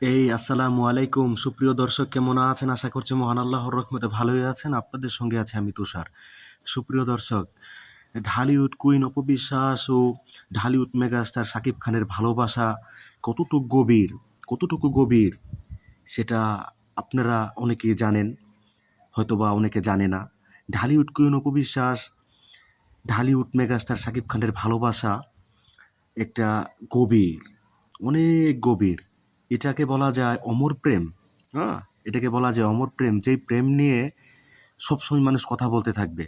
আসসালামু আলাইকুম সুপ্রিয় দর্শক, কেমন আছেন? আশা করছি মহান আল্লাহর রহমতে ভালোই আছেন। আপনাদের সঙ্গে আছে আমি তুষার। সুপ্রিয় দর্শক, ঢালিউড কুইন অপবিশ্বাস ও ঢালিউড মেগাস্টার শাকিব খানের ভালোবাসা কতটুকু গভীর সেটা আপনারা অনেকেই জানেন, হয়তোবা অনেকে জানে না। ঢালিউড কুইন অপবিশ্বাস, ঢালিউড মেগাস্টার শাকিব খানের ভালোবাসা একটা গভীর, অনেক গভীর। এটাকে বলা যায় অমর প্রেম। হ্যাঁ, এটাকে বলা যায় অমর প্রেম, যেই প্রেম নিয়ে সবসময় মানুষ কথা বলতে থাকবে।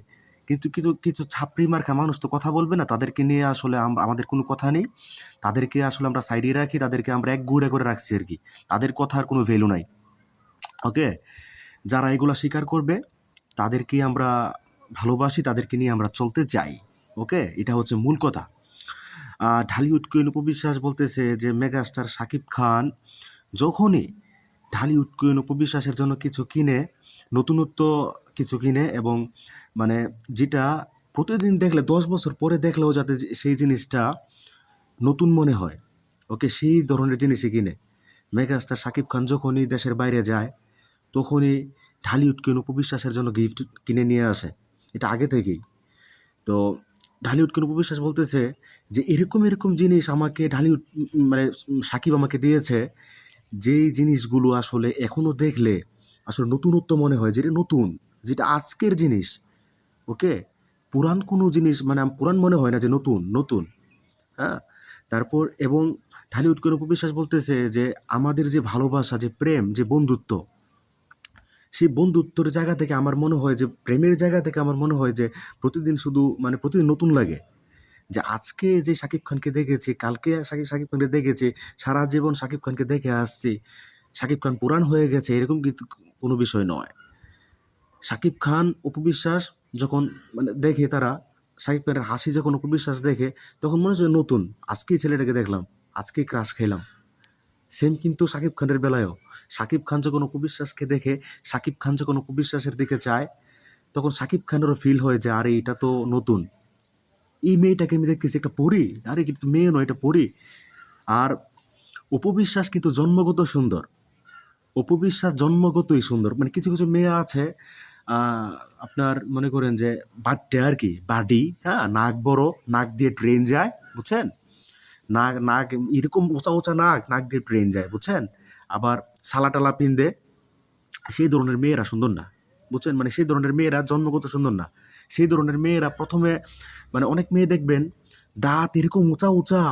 কিন্তু কিছু কিছু ছাপড়ি মার্কা মানুষ তো কথা বলবে না, তাদেরকে নিয়ে আসলে আমাদের কোনো কথা নেই। তাদেরকে আসলে আমরা সাইডে রাখি, তাদেরকে আমরা এক গুঁড়ে করে রাখছি আর কি। তাদের কথার কোনো ভ্যালু নাই। ওকে, যারা এগুলা স্বীকার করবে তাদেরকে আমরা ভালোবাসি, তাদেরকে নিয়ে আমরা চলতে চাই। ওকে, এটা হচ্ছে মূল কথা। ঢালিউড কুইন উপবিশ্বাস বলতেছে যে মেগাস্টার শাকিব খান যখনই ঢালিউড কুইন উপবিশ্বাসের জন্য কিছু কিনে, নতুনত্ব কিছু কিনে, এবং মানে যেটা প্রতিদিন দেখলে 10 বছর পরে দেখলেও যাতে সেই জিনিসটা নতুন মনে হয়, ওকে, সেই ধরনের জিনিসই কিনে। মেগাস্টার শাকিব খান যখনই দেশের বাইরে যায় তখনই ঢালিউড কুইন উপবিশ্বাসের জন্য গিফট কিনে নিয়ে আসে। এটা আগে থেকেই। তো ঢালিউড কুইন উপবিশ্বাস বলতেছে যে এরকম এরকম জিনিস আমাকে ঢালিউড মানে সাকিব আমাকে দিয়েছে, যেই জিনিসগুলো আসলে এখনো দেখলে আসলে নতুনত্ব মনে হয়, যেটা নতুন, যেটা আজকের জিনিস। ওকে, পুরান কোনো জিনিস মানে পুরান মনে হয় না, যে নতুন নতুন। হ্যাঁ, তারপর এবং ঢালিউড কুইন উপবিশ্বাস বলতেছে যে আমাদের যে ভালোবাসা, যে প্রেম, যে বন্ধুত্ব, সেই বন্ধুত্বের জায়গা থেকে আমার মনে হয়, যে প্রেমের জায়গা থেকে আমার মনে হয় যে প্রতিদিন শুধু মানে প্রতিদিন নতুন লাগে। যে আজকে যে শাকিব খানকে দেখেছি, কালকে শাকিব খানকে দেখেছি, সারা জীবন শাকিব খানকে দেখে আসছি, শাকিব খান পুরান হয়ে গেছে, এরকম কিন্তু কোনো বিষয় নয়। শাকিব খান উপবিশ্বাস যখন মানে দেখে, তারা শাকিব খানের হাসি যখন উপবিশ্বাস দেখে, তখন মনে হচ্ছে নতুন, আজকেই ছেলেটাকে দেখলাম, আজকেই ক্রাশ খেলাম। সেম কিন্তু শাকিব খানের বেলায়ও শাকিব খান যখন উপবিশ্বাসকে দেখে, শাকিব খান যখন উপবিশ্বাসের দিকে চায়, তখন শাকিব খানেরও ফিল হয় যে আরে এটা তো নতুন, এই মেয়েটাকে আমি দেখতেছি একটা পরী, আরে কিন্তু মেয়ে নয়, এটা পরী। আর অপবিশ্বাস কিন্তু জন্মগত সুন্দর, অপবিশ্বাস জন্মগতই সুন্দর। মানে কিছু কিছু মেয়ে আছে, আহ, আপনার মনে করেন যে বাড্ডে আর কি, বাডি, হ্যাঁ, নাক বড়, নাক দিয়ে ট্রেন যায়, বুঝছেন? নাক নাক এরকম উঁচা উঁচা নাক, নাক দিয়ে ট্রেন যায়, বুঝছেন? আবার সালা টালা পিন্দে, সেই ধরনের মেয়েরা সুন্দর না, বুঝছেন? মানে সেই ধরনের মেয়েরা জন্মগত সুন্দর না। সেই ধরনের মেয়েরা প্রথমে মানে অনেক মেয়ে দেখবেন দাঁত এরকম উঁচা উঁচা,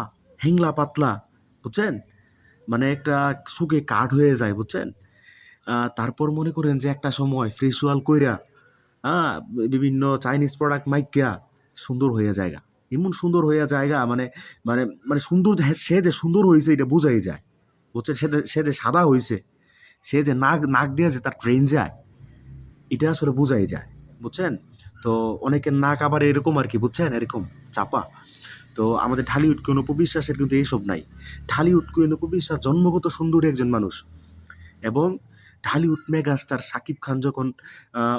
হেংলা পাতলা, বুঝছেন? মানে একটা সুখে কাঠ হয়ে যায়, বুঝছেন? তারপর মনে করেন যে একটা সময় ফেসিয়াল কইরা, হ্যাঁ, বিভিন্ন চাইনিজ প্রোডাক্ট মাইকা সুন্দর হয়ে জায়গা, এমন সুন্দর হয়ে জায়গা, মানে মানে মানে সুন্দর, সে যে সুন্দর হয়েছে এটা বোঝাই যায়, বুঝছেন? সে যে সাদা হয়েছে, সে যে নাক নাক দিয়ে যে তার ট্রেন যায়, এটা আসলে বোঝাই যায়, বুঝছেন? তো অনেকের নাক আবার এরকম আর কি, বুঝছেন, এরকম চাপা। তো আমাদের ঢালিউড কুইন উপবিশ্বাসের কিন্তু এইসব নাই। ঢালিউড কুইন উপবিশ্বাস জন্মগত সুন্দরী একজন মানুষ। এবং ঢালিউড মেগাস্টার শাকিব খান যখন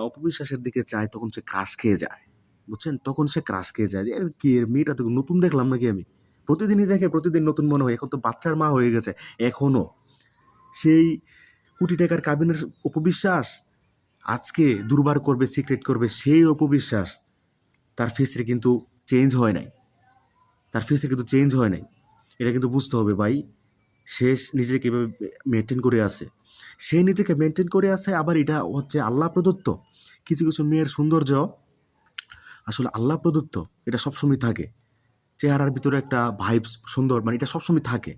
অপবিশ্বাসের দিকে চায়, তখন সে ক্রাশ খেয়ে যায়, বুঝছেন? তখন সে ক্রাশ খেয়ে যায়, যে, কি এর মেয়েটা তো নতুন দেখলাম নাকি আমি, প্রতিদিনই দেখে প্রতিদিন নতুন মনে হয়, এখন তো বাচ্চার মা হয়ে গেছে। এখনো সেই কোটি টাকার কাবিনের অপবিশ্বাস আজকে দুর্বার করবে, সিক্রেট করবে, সেই অপবিশ্বাস তার ফেসে কিন্তু চেঞ্জ হয় নাই, তার ফেসে কিন্তু চেঞ্জ হয় নাই। এটা কিন্তু বুঝতে হবে ভাই। সে নিজেকে এভাবে মেনটেন করে আছে, সে নিজেকে মেনটেন করে আছে। আবার এটা হচ্ছে আল্লাহ প্রদত্ত। কিছু কিছু মেয়ের সৌন্দর্য আসলে আল্লাহ প্রদত্ত, এটা সবসময় থাকে। চেহারার ভিতরে একটা ভাইবস সুন্দর, মানে এটা সবসময় থাকে,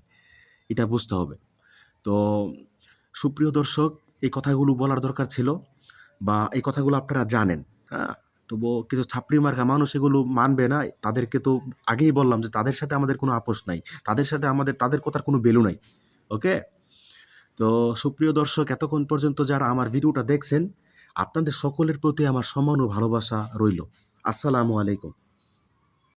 এটা বুঝতে হবে। তো সুপ্রিয় দর্শক, এই কথাগুলো বলার দরকার ছিল, বা এই কথাগুলো আপনারা জানেন। হ্যাঁ, তবুও কিছু ছাপড়ি মার্কা মানুষ এগুলো মানবে না। তাদেরকে তো আগেই বললাম যে তাদের সাথে আমাদের কোনো আপোষ নাই, তাদের সাথে তাদের কথার কোনো ভ্যালু নাই। ওকে, তো সুপ্রিয় দর্শক, এতক্ষণ পর্যন্ত যারা আমার ভিডিওটা দেখছেন, আপনাদের সকলের প্রতি আমার সম্মান ও ভালোবাসা রইল। আসসালামু আলাইকুম।